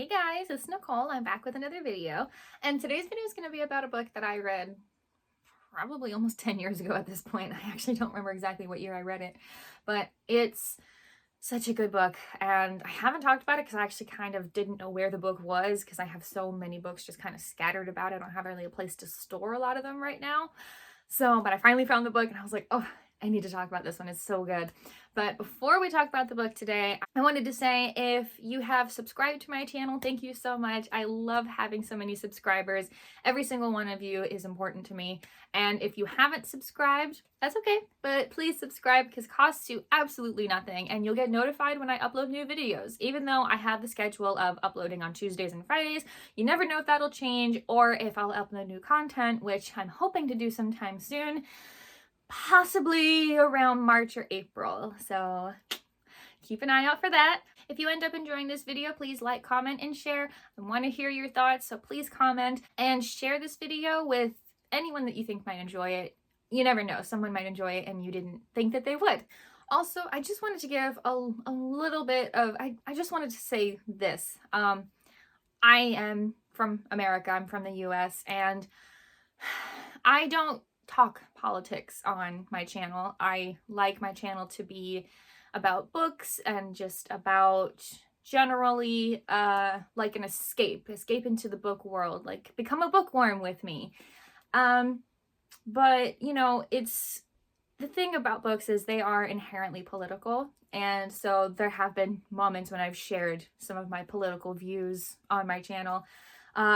Hey guys, it's Nicole. I'm back with another video, and today's video is going to be about a book that I read probably almost 10 years ago at this point. I actually don't remember exactly what year I read it, but it's such a good book, and I haven't talked about it because I actually kind of didn't know where the book was because I have so many books just kind of scattered about. I don't have really a place to store a lot of them right now. But I finally found the book and I was like, oh, I need to talk about this one. It's so good. But before we talk about the book today, I wanted to say if you have subscribed to my channel, thank you so much. I love having so many subscribers. Every single one of you is important to me. And if you haven't subscribed, that's okay. But please subscribe because it costs you absolutely nothing. And you'll get notified when I upload new videos. Even though I have the schedule of uploading on Tuesdays and Fridays, you never know if that'll change or if I'll upload new content, which I'm hoping to do sometime soon. Possibly around March or April, so keep an eye out for that. If you end up enjoying this video, please like, comment, and share. I want to hear your thoughts, so please comment and share this video with anyone that you think might enjoy it. You never know, someone might enjoy it and you didn't think that they would. Also, I just wanted to give a little bit of, I just wanted to say this. I am from America, I'm from the US, and I don't talk politics on my channel. I like my channel to be about books and just about generally like an escape into the book world, like become a bookworm with me. But you know, it's the thing about books is they are inherently political, and so there have been moments when I've shared some of my political views on my channel.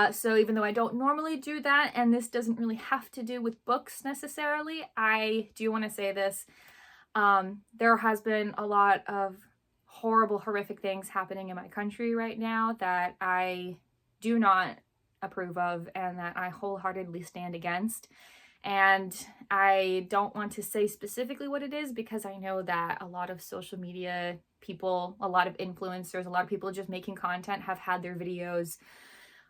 So even though I don't normally do that, and this doesn't really have to do with books necessarily, I do want to say this. There has been a lot of horrible, horrific things happening in my country right now that I do not approve of and that I wholeheartedly stand against. And I don't want to say specifically what it is because I know that a lot of social media people, a lot of influencers, a lot of people just making content have had their videos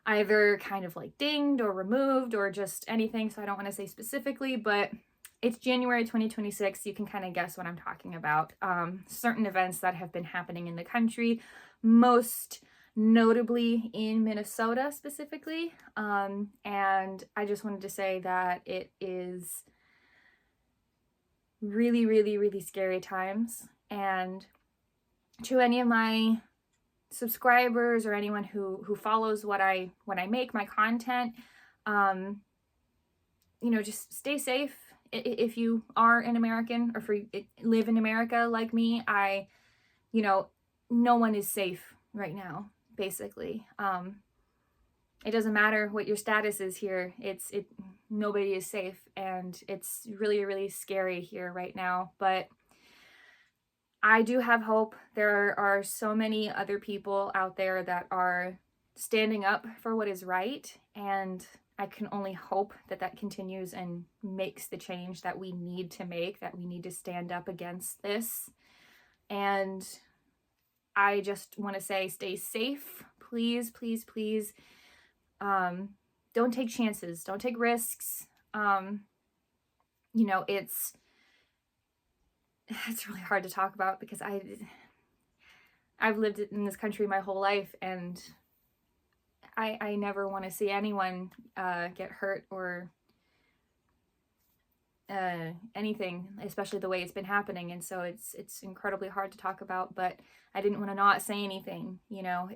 either kind of like dinged or removed or just anything, so I don't want to say specifically, but it's January 2026. You can kind of guess what I'm talking about. Certain events that have been happening in the country, most notably in Minnesota specifically, and I just wanted to say that it is really, really, really scary times. And to any of my subscribers or anyone who follows what I make, my content, you know, just stay safe. If you are an American or if you live in America like me, you know, no one is safe right now, basically. It doesn't matter what your status is here. Nobody is safe, and it's really, really scary here right now. But I do have hope. There are so many other people out there that are standing up for what is right, and I can only hope that that continues and makes the change that we need to make, that we need to stand up against this. And I just want to say, stay safe. Please, please, please. Don't take chances. Don't take risks. You know, it's really hard to talk about because I've lived in this country my whole life, and I never want to see anyone get hurt or anything, especially the way it's been happening. And so it's incredibly hard to talk about, but I didn't want to not say anything. You know,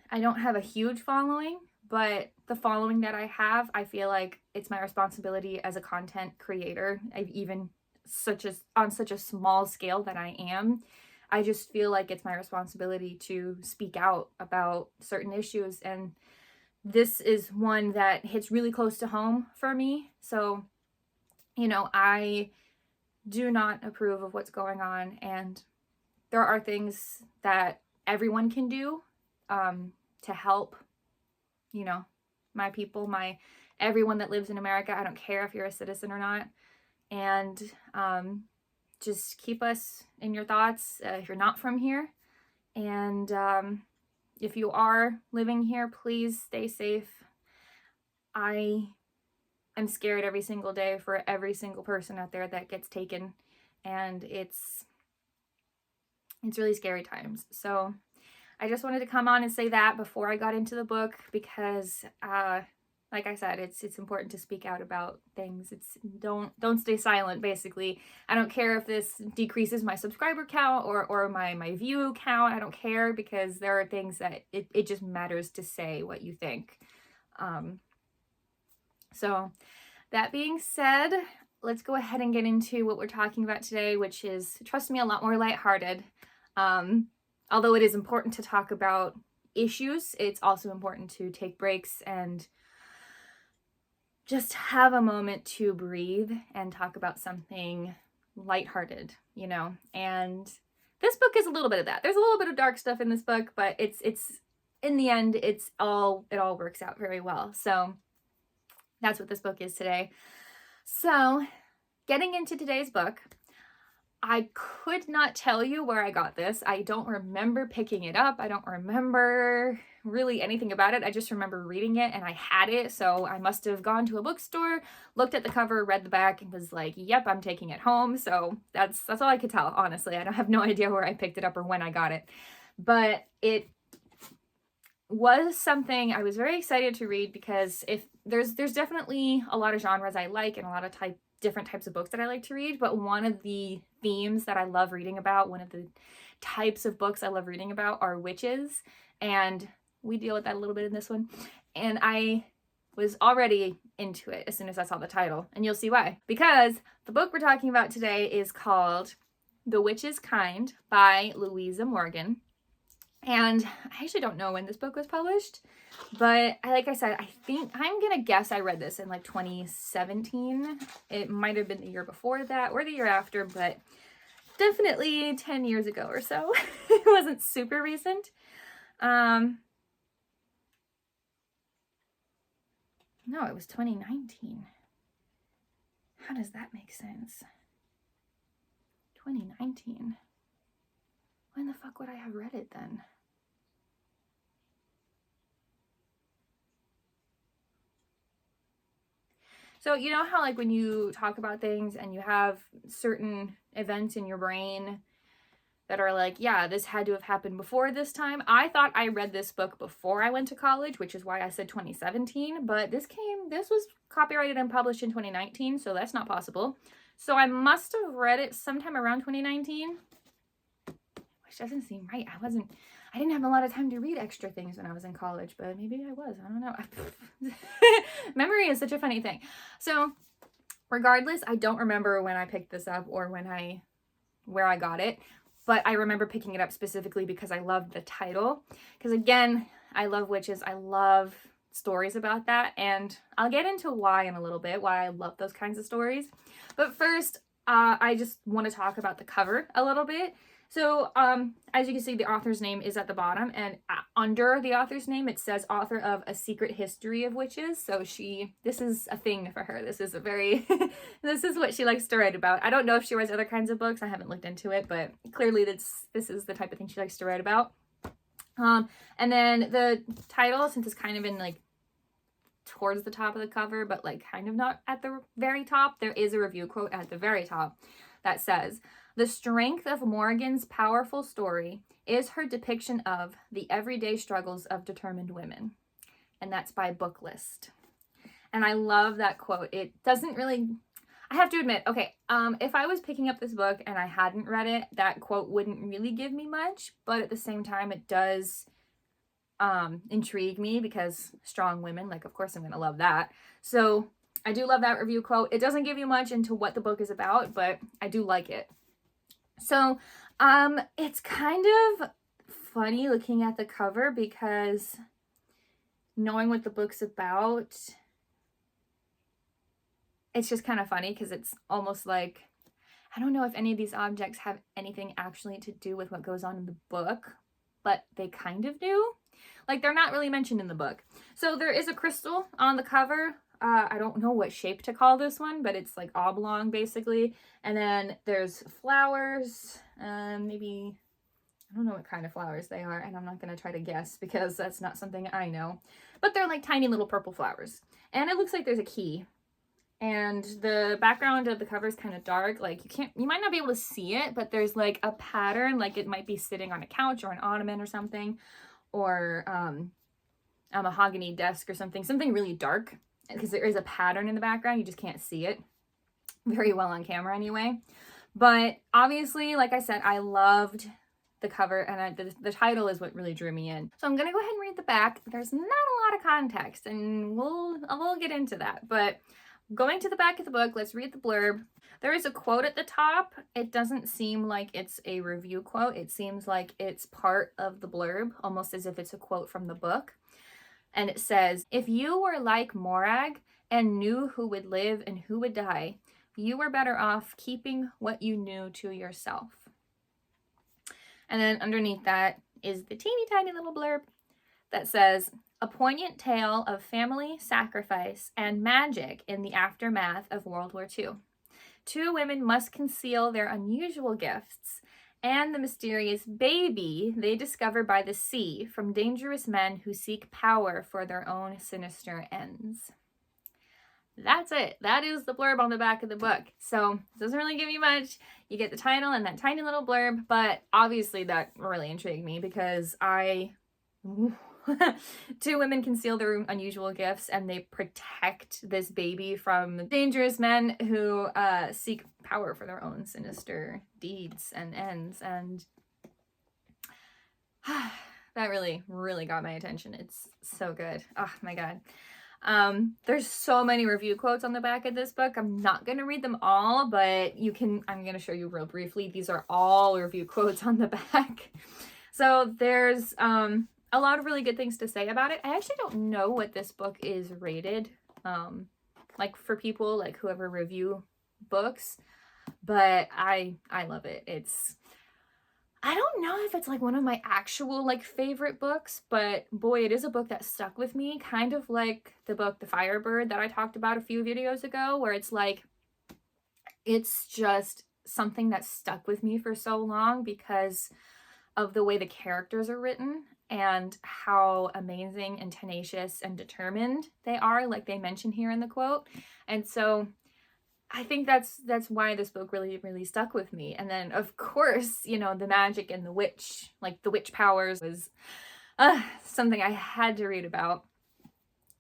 I don't have a huge following, but the following that I have, I feel like it's my responsibility as a content creator, even on such a small scale that I am. I just feel like it's my responsibility to speak out about certain issues, and this is one that hits really close to home for me. So, you know, I do not approve of what's going on, and there are things that everyone can do to help, you know, my people, everyone that lives in America. I don't care if you're a citizen or not. And just keep us in your thoughts if you're not from here. And if you are living here, please stay safe. I am scared every single day for every single person out there that gets taken, and it's really scary times. So I just wanted to come on and say that before I got into the book, because like I said, it's important to speak out about things. It's don't stay silent, basically. I don't care if this decreases my subscriber count or my view count. I don't care, because there are things that it just matters to say what you think. So that being said, let's go ahead and get into what we're talking about today, which is, trust me, a lot more lighthearted. Although it is important to talk about issues, it's also important to take breaks and just have a moment to breathe and talk about something lighthearted, you know? And this book is a little bit of that. There's a little bit of dark stuff in this book, but it's in the end, it all works out very well. So that's what this book is today. So getting into today's book, I could not tell you where I got this. I don't remember picking it up. I don't remember really anything about it. I just remember reading it and I had it. So I must have gone to a bookstore, looked at the cover, read the back, and was like, yep, I'm taking it home. So that's all I could tell, honestly. I don't have no idea where I picked it up or when I got it. But it was something I was very excited to read, because if there's definitely a lot of genres I like and a lot of different types of books that I like to read, but one of the themes that I love reading about, one of the types of books I love reading about, are witches, and we deal with that a little bit in this one. And I was already into it as soon as I saw the title, and you'll see why. Because the book we're talking about today is called The Witch's Kind by Louisa Morgan. And I actually don't know when this book was published, but like I said, I think, I'm gonna guess I read this in like 2017. It might have been the year before that or the year after, but definitely 10 years ago or so. It wasn't super recent. No, it was 2019. How does that make sense? 2019. When the fuck would I have read it then? So you know how, like, when you talk about things and you have certain events in your brain that are like, yeah, this had to have happened before this time. I thought I read this book before I went to college, which is why I said 2017, but this was copyrighted and published in 2019, so that's not possible. So I must have read it sometime around 2019, which doesn't seem right. I didn't have a lot of time to read extra things when I was in college, but maybe I was. I don't know. Memory is such a funny thing. So regardless, I don't remember when I picked this up or where I got it, but I remember picking it up specifically because I loved the title. Because again, I love witches. I love stories about that, and I'll get into why in a little bit, why I love those kinds of stories. But first, I just want to talk about the cover a little bit. So, as you can see, the author's name is at the bottom, and under the author's name, it says author of A Secret History of Witches. So this is a thing for her. This is this is what she likes to write about. I don't know if she writes other kinds of books. I haven't looked into it, but clearly this is the type of thing she likes to write about. And then the title, since it's kind of in like towards the top of the cover, but like kind of not at the very top, there is a review quote at the very top that says, "The strength of Morgan's powerful story is her depiction of the everyday struggles of determined women." And that's by Booklist. And I love that quote. It doesn't really, I have to admit, okay, if I was picking up this book and I hadn't read it, that quote wouldn't really give me much, but at the same time, it does intrigue me, because strong women, like, of course I'm gonna love that. So I do love that review quote. It doesn't give you much into what the book is about, but I do like it. So it's kind of funny looking at the cover, because knowing what the book's about, it's just kind of funny, because it's almost like, I don't know if any of these objects have anything actually to do with what goes on in the book, but they kind of do. Like, they're not really mentioned in the book. So there is a crystal on the cover. I don't know what shape to call this one, but it's like oblong basically. And then there's flowers, maybe, I don't know what kind of flowers they are, and I'm not going to try to guess because that's not something I know. But they're like tiny little purple flowers. And it looks like there's a key And the background of the cover is kind of dark. Like you might not be able to see it, but there's like a pattern, like it might be sitting on a couch or an ottoman or something, or a mahogany desk or something really dark, because there is a pattern in the background. You just can't see it very well on camera anyway. But obviously, like I said, I loved the cover, and the title is what really drew me in. So I'm gonna go ahead and read the back. There's not a lot of context, and we'll get into that. But going to the back of the book, let's read the blurb. There is a quote at the top. It doesn't seem like it's a review quote. It seems like it's part of the blurb, almost as if it's a quote from the book. And it says, "If you were like Morag and knew who would live and who would die, you were better off keeping what you knew to yourself." And then underneath that is the teeny tiny little blurb that says, "A poignant tale of family, sacrifice, and magic in the aftermath of World War II. Two women must conceal their unusual gifts and the mysterious baby they discover by the sea from dangerous men who seek power for their own sinister ends." That's it. That is the blurb on the back of the book. So it doesn't really give you much. You get the title and that tiny little blurb, but obviously that really intrigued me because two women conceal their unusual gifts and they protect this baby from dangerous men who seek power for their own sinister deeds and ends. And that really, really got my attention. It's so good. Oh my God. There's so many review quotes on the back of this book. I'm not going to read them all, but I'm going to show you real briefly. These are all review quotes on the back. So there's a lot of really good things to say about it. I actually don't know what this book is rated, like for people like whoever review books, but I love it. I don't know if it's like one of my actual like favorite books, but boy, it is a book that stuck with me, kind of like the book The Firebird that I talked about a few videos ago, where it's like, it's just something that stuck with me for so long because of the way the characters are written and how amazing and tenacious and determined they are, like they mention here in the quote. And so I think that's why this book really, really stuck with me. And then, of course, you know, the magic and the witch powers was something I had to read about.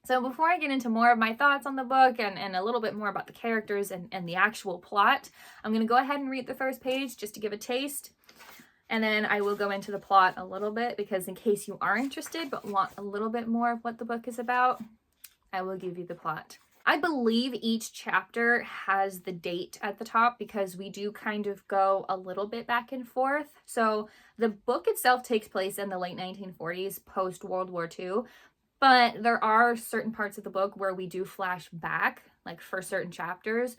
So before I get into more of my thoughts on the book and a little bit more about the characters and the actual plot, I'm going to go ahead and read the first page just to give a taste. And then I will go into the plot a little bit because in case you are interested but want a little bit more of what the book is about, I will give you the plot. I believe each chapter has the date at the top because we do kind of go a little bit back and forth. So the book itself takes place in the late 1940s, post World War II, but there are certain parts of the book where we do flash back, like for certain chapters,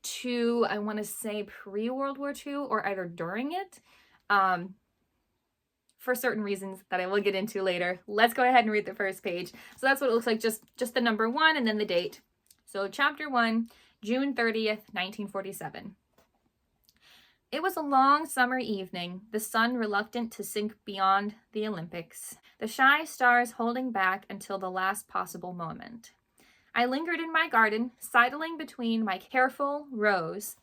to, I want to say, pre-World War II or either during it, for certain reasons that I will get into later. Let's go ahead and read the first page. So that's what it looks like, just the number 1 and then the date. So chapter 1, June 30th, 1947. It was a long summer evening, the sun reluctant to sink beyond the Olympics, the shy stars holding back until the last possible moment. I lingered in my garden, sidling between my careful rows,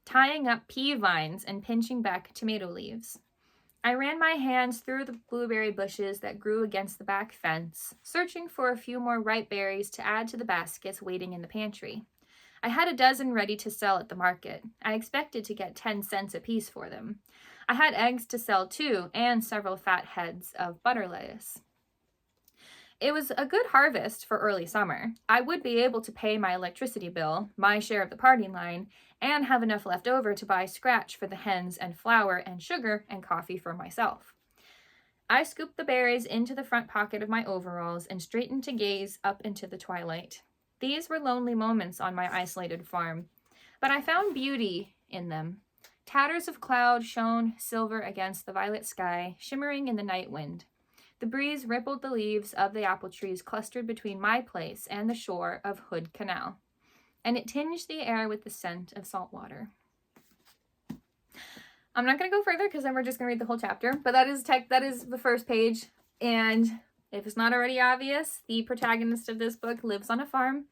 tying up pea vines and pinching back tomato leaves. I ran my hands through the blueberry bushes that grew against the back fence, searching for a few more ripe berries to add to the baskets waiting in the pantry. I had a dozen ready to sell at the market. I expected to get 10 cents apiece for them. I had eggs to sell too, and several fat heads of butter lettuce. It was a good harvest for early summer. I would be able to pay my electricity bill, my share of the party line, and have enough left over to buy scratch for the hens and flour and sugar and coffee for myself. I scooped the berries into the front pocket of my overalls and straightened to gaze up into the twilight. These were lonely moments on my isolated farm, but I found beauty in them. Tatters of cloud shone silver against the violet sky, shimmering in the night wind. The breeze rippled the leaves of the apple trees clustered between my place and the shore of Hood Canal, and it tinged the air with the scent of salt water. I'm not going to go further because then we're just going to read the whole chapter, but that is the first page, and if it's not already obvious, the protagonist of this book lives on a farm.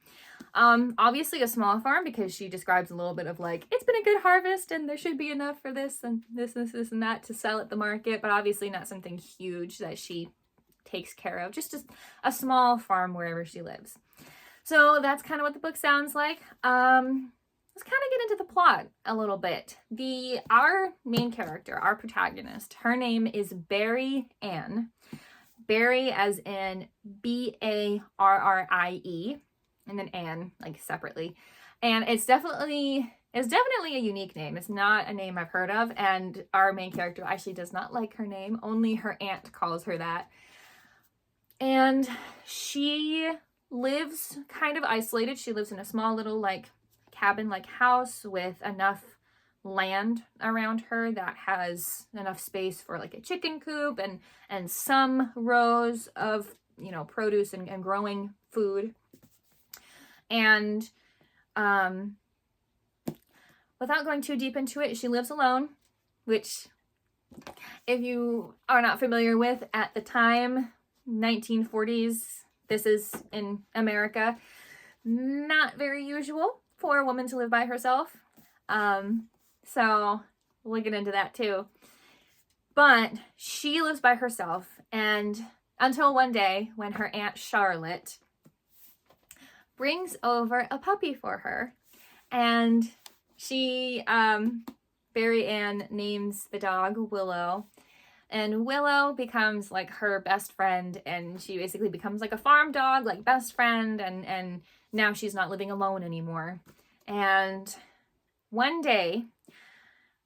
Obviously a small farm, because she describes a little bit of like, it's been a good harvest and there should be enough for this and this and that to sell at the market, but obviously not something huge that she takes care of, just a small farm wherever she lives. So that's kind of what the book sounds like. Let's kind of get into the plot a little bit. Our main character, our protagonist, her name is Barrie Anne. Barrie as in Barrie, and then Anne, like separately. And it's definitely a unique name. It's not a name I've heard of, and our main character actually does not like her name. Only her aunt calls her that. And she lives kind of isolated. She lives in a small little like cabin-like house with enough land around her that has enough space for like a chicken coop and some rows of, you know, produce and growing food. And without going too deep into it, she lives alone, which, if you are not familiar with, at the time, 1940s, this is in America, not very usual for a woman to live by herself. So we'll get into that too. But she lives by herself, and until one day when her Aunt Charlotte brings over a puppy for her, and she, Barrie Anne names the dog Willow, and Willow becomes like her best friend, and she basically becomes like a farm dog, like best friend, and now she's not living alone anymore. And one day,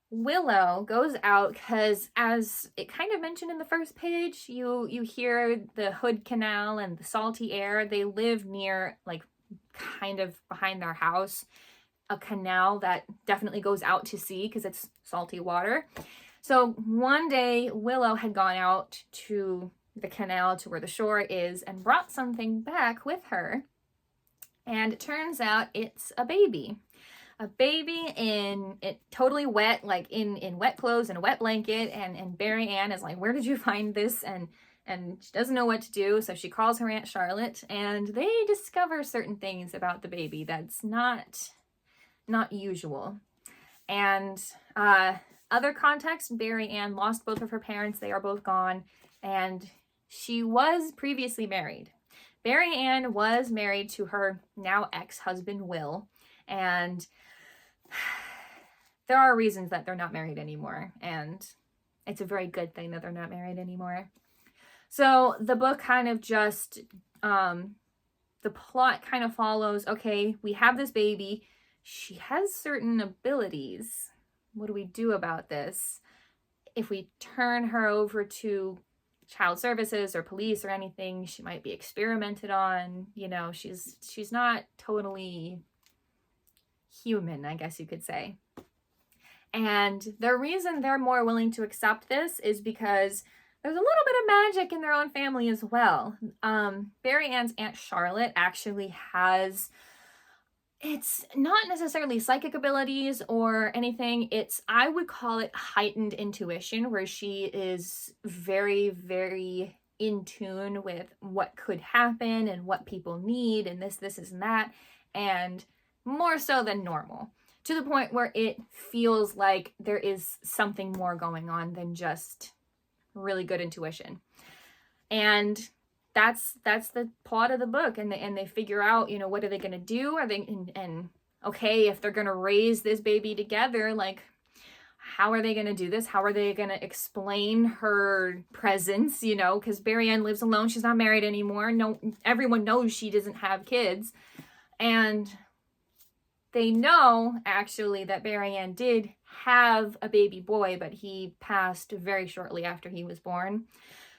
Willow goes out because, as it kind of mentioned in the first page, you hear the Hood Canal and the salty air. They live near, like, kind of behind their house, a canal that definitely goes out to sea because it's salty water. So one day, Willow had gone out to the canal to where the shore is and brought something back with her. And it turns out it's a baby. A baby in it, totally wet, like in wet clothes and a wet blanket. And Barrie Anne is like, where did you find this? And she doesn't know what to do. So she calls her Aunt Charlotte, and they discover certain things about the baby that's not usual. And other context, Barrie Anne lost both of her parents. They are both gone. And she was previously married. Barrie Anne was married to her now ex-husband, Will. And there are reasons that they're not married anymore. And it's a very good thing that they're not married anymore. So the book kind of just, the plot kind of follows, okay, we have this baby. She has certain abilities. What do we do about this? If we turn her over to child services or police or anything, she might be experimented on. You know, she's not totally human, I guess you could say. And the reason they're more willing to accept this is because there's a little bit of magic in their own family as well. Barrie Anne's Aunt Charlotte actually has, it's not necessarily psychic abilities or anything. It's, I would call it heightened intuition, where she is very, very in tune with what could happen and what people need and this and that, and more so than normal, to the point where it feels like there is something more going on than just really good intuition. And that's the plot of the book. And they figure out, you know, what are they going to do? Are they, and okay, if they're going to raise this baby together, like, how are they going to do this? How are they going to explain her presence? You know, because Barrie Anne lives alone. She's not married anymore. No, everyone knows she doesn't have kids. And they know, actually, that Barrie Anne did have a baby boy, but he passed very shortly after he was born.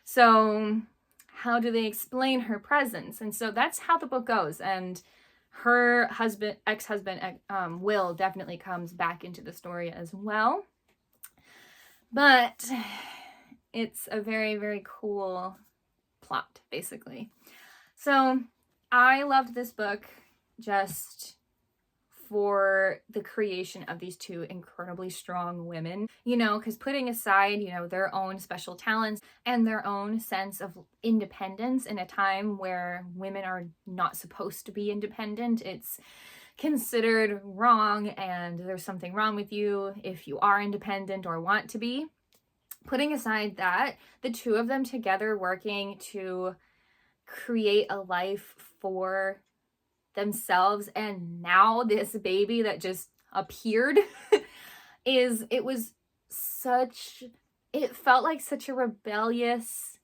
So how do they explain her presence? And so that's how the book goes. And her ex-husband, Will, definitely comes back into the story as well. But it's a very, very cool plot, basically. So I loved this book just for the creation of these two incredibly strong women, you know, because putting aside, you know, their own special talents and their own sense of independence in a time where women are not supposed to be independent, it's considered wrong and there's something wrong with you if you are independent or want to be. Putting aside that, the two of them together working to create a life for themselves, and now this baby that just appeared it felt like such a rebellious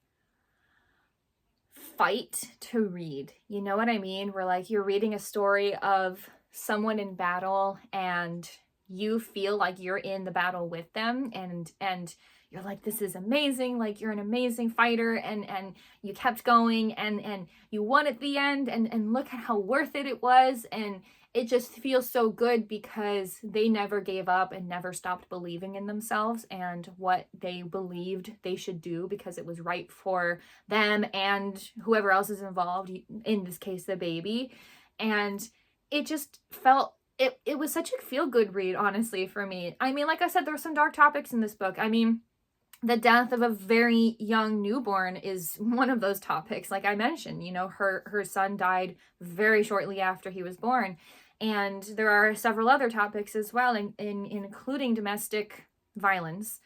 fight to read. You know what I mean? Where like you're reading a story of someone in battle and you feel like you're in the battle with them, and you're like, this is amazing, like you're an amazing fighter, and you kept going and you won at the end, and look at how worth it was, and it just feels so good because they never gave up and never stopped believing in themselves and what they believed they should do because it was right for them and whoever else is involved, in this case the baby. And it just felt, it was such a feel-good read, honestly, for me. I mean, like I said, there's some dark topics in this book. I mean, the death of a very young newborn is one of those topics. Like I mentioned, you know, her son died very shortly after he was born. And there are several other topics as well, including domestic violence.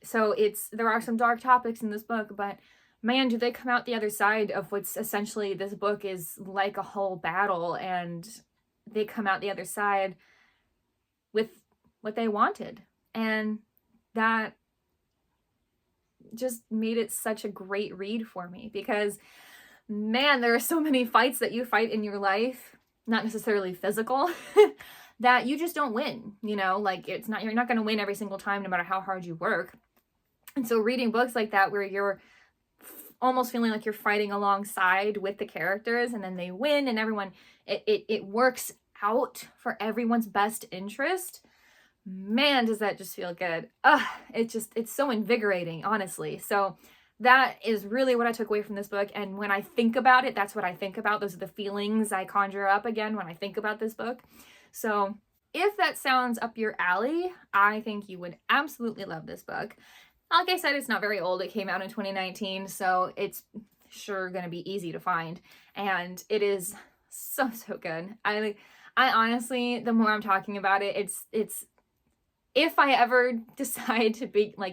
So there are some dark topics in this book, but man, do they come out the other side of what's essentially, this book is like a whole battle, and they come out the other side with what they wanted. And that just made it such a great read for me because, man, there are so many fights that you fight in your life, not necessarily physical, that you just don't win, you know, like you're not going to win every single time no matter how hard you work. And so reading books like that where you're almost feeling like you're fighting alongside with the characters and then they win and everyone, it works out for everyone's best interest. Man, does that just feel good. It's so invigorating, honestly. So that is really what I took away from this book. And when I think about it, that's what I think about. Those are the feelings I conjure up again when I think about this book. So if that sounds up your alley, I think you would absolutely love this book. Like I said, it's not very old. It came out in 2019, so it's sure going to be easy to find. And it is so good. I honestly, the more I'm talking about it, it's if I ever decide to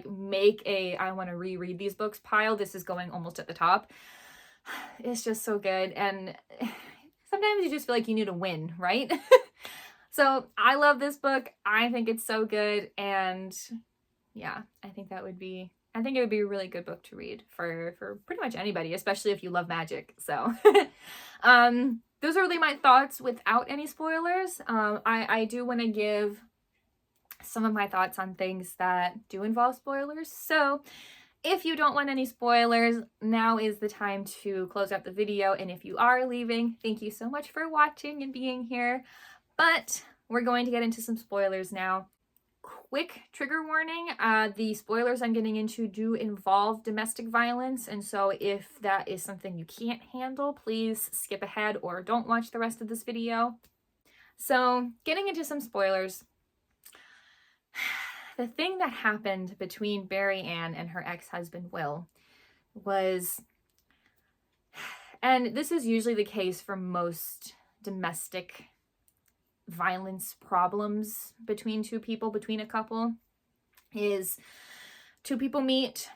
make a I want to reread these books pile, this is going almost at the top. It's just so good. And sometimes you just feel like you need a win, right? So I love this book. I think it's so good. And yeah, I think it would be a really good book to read for pretty much anybody, especially if you love magic. So those are really my thoughts without any spoilers. I do want to give some of my thoughts on things that do involve spoilers. So if you don't want any spoilers, now is the time to close out the video. And if you are leaving, thank you so much for watching and being here. But we're going to get into some spoilers now. Quick trigger warning, the spoilers I'm getting into do involve domestic violence, and so if that is something you can't handle, please skip ahead or don't watch the rest of this video. So getting into some spoilers, the thing that happened between Barrie Anne and her ex-husband Will was, and this is usually the case for most domestic violence problems between two people, between a couple, is two people meet,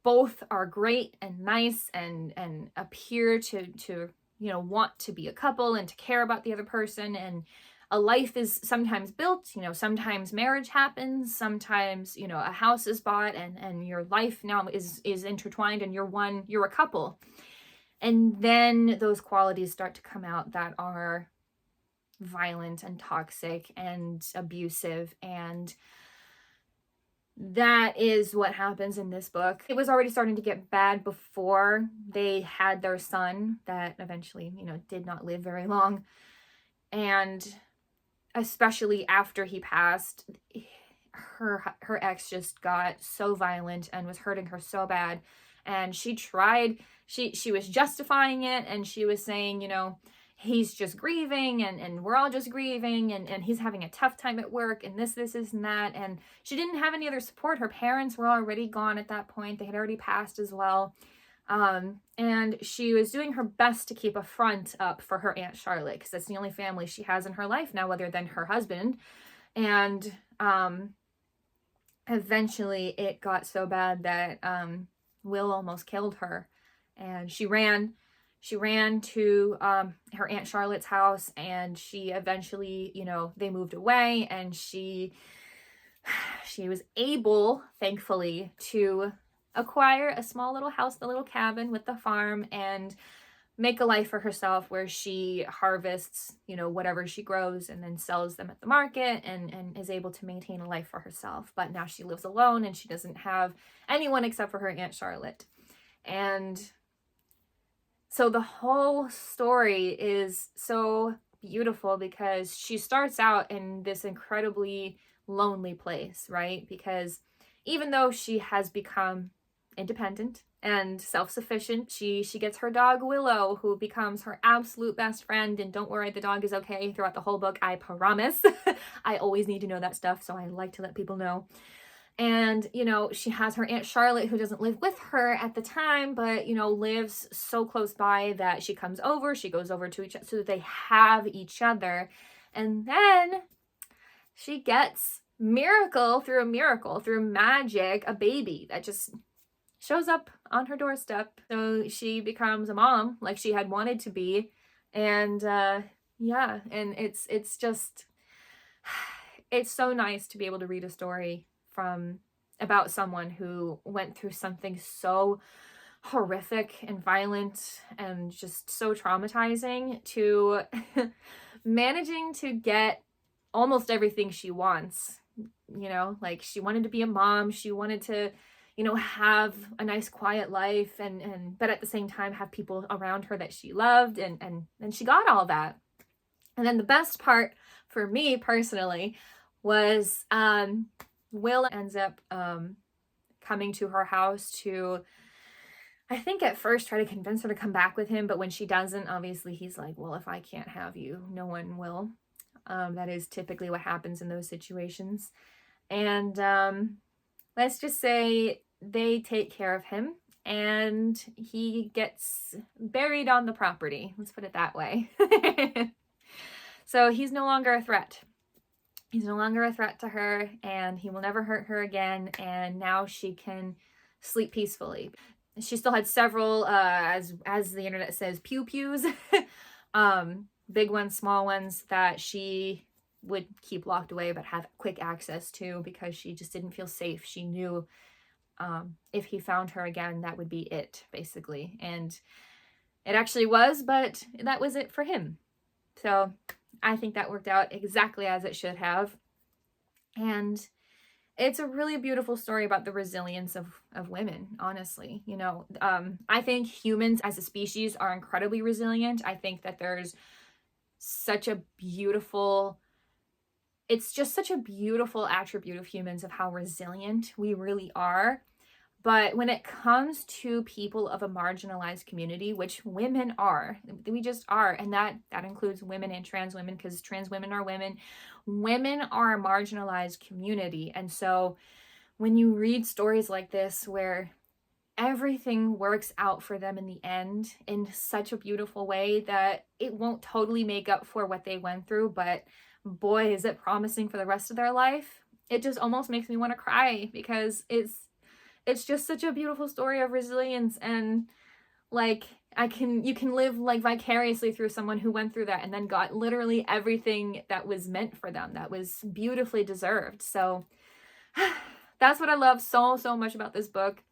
both are great and nice and appear to you know, want to be a couple and to care about the other person, and a life is sometimes built, you know, sometimes marriage happens, sometimes, you know, a house is bought and your life now is intertwined and you're a couple. And then those qualities start to come out that are violent and toxic and abusive, and that is what happens in this book. It was already starting to get bad before they had their son that eventually, you know, did not live very long, and especially after he passed, her ex just got so violent and was hurting her so bad, and she was justifying it, and she was saying, you know, he's just grieving, and we're all just grieving, and he's having a tough time at work, and this and that. And she didn't have any other support. Her parents were already gone at that point. They had already passed as well. And she was doing her best to keep a front up for her Aunt Charlotte, because that's the only family she has in her life now other than her husband. And eventually it got so bad that Will almost killed her, and she ran to her Aunt Charlotte's house, and she eventually, they moved away, and she was able, thankfully, to acquire a small little house, the little cabin with the farm, and make a life for herself where she harvests, whatever she grows and then sells them at the market, and is able to maintain a life for herself. But now she lives alone, and she doesn't have anyone except for her Aunt Charlotte. And so the whole story is so beautiful because she starts out in this incredibly lonely place, right? Because even though she has become independent and self-sufficient, she gets her dog Willow, who becomes her absolute best friend. And don't worry, the dog is okay throughout the whole book, I promise. I always need to know that stuff, so I like to let people know. And, she has her Aunt Charlotte, who doesn't live with her at the time, but, lives so close by that she comes over, she goes over to each other so that they have each other. And then she gets through magic, a baby that just shows up on her doorstep. So she becomes a mom like she had wanted to be. And yeah, and it's just, it's so nice to be able to read a story about someone who went through something so horrific and violent and just so traumatizing to managing to get almost everything she wants. Like she wanted to be a mom, she wanted to have a nice quiet life, and but at the same time have people around her that she loved, and she got all that. And then the best part for me personally was Will ends up coming to her house to, I think at first, try to convince her to come back with him, but when she doesn't, obviously he's like, well, if I can't have you, no one will. That is typically what happens in those situations. And let's just say they take care of him, and he gets buried on the property. Let's put it that way. So he's no longer a threat. He's no longer a threat to her, and he will never hurt her again, and now she can sleep peacefully. She still had several, as the internet says, pew-pews, big ones, small ones, that she would keep locked away but have quick access to because she just didn't feel safe. She knew if he found her again, that would be it, basically. And it actually was, but that was it for him. So I think that worked out exactly as it should have. And it's a really beautiful story about the resilience of women, honestly. I think humans as a species are incredibly resilient. I think that there's such a beautiful, it's just such a beautiful attribute of humans of how resilient we really are. But when it comes to people of a marginalized community, which women are, we just are, and that includes women and trans women, because trans women are women. Women are a marginalized community. And so when you read stories like this where everything works out for them in the end in such a beautiful way that it won't totally make up for what they went through, but boy, is it promising for the rest of their life. It just almost makes me want to cry, because it's just such a beautiful story of resilience, and like you can live like vicariously through someone who went through that and then got literally everything that was meant for them, that was beautifully deserved. So that's what I love so much about this book.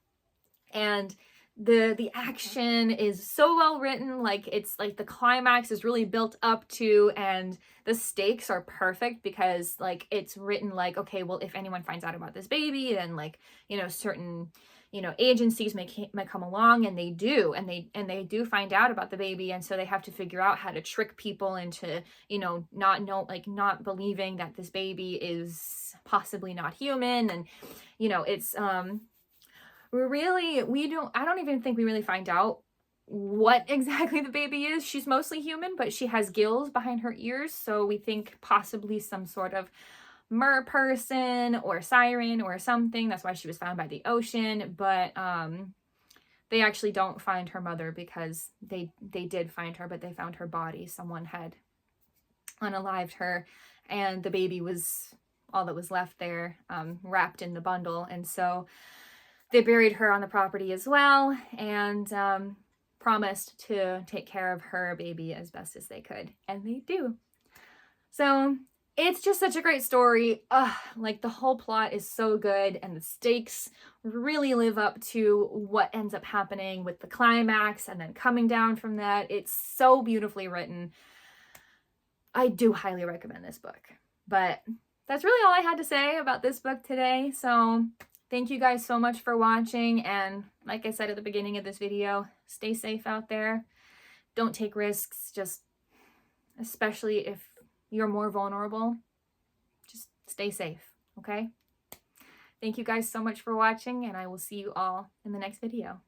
And the action is so well written. Like, it's like the climax is really built up to, and the stakes are perfect because like it's written like, okay, well, if anyone finds out about this baby, then like, certain, agencies may come along, and they do, and they do find out about the baby. And so they have to figure out how to trick people into, not believing that this baby is possibly not human. And, it's, I don't even think we really find out what exactly the baby is. She's mostly human, but she has gills behind her ears, so we think possibly some sort of mer person or siren or something. That's why she was found by the ocean. But they actually don't find her mother, because they did find her, but they found her body. Someone had unalived her, and the baby was all that was left there, wrapped in the bundle. And so they buried her on the property as well, and promised to take care of her baby as best as they could, and they do. So it's just such a great story. Like, the whole plot is so good, and the stakes really live up to what ends up happening with the climax and then coming down from that. It's so beautifully written. I do highly recommend this book. But that's really all I had to say about this book today. So thank you guys so much for watching, and like I said at the beginning of this video, stay safe out there. Don't take risks, just especially if you're more vulnerable, just stay safe, okay? Thank you guys so much for watching, and I will see you all in the next video.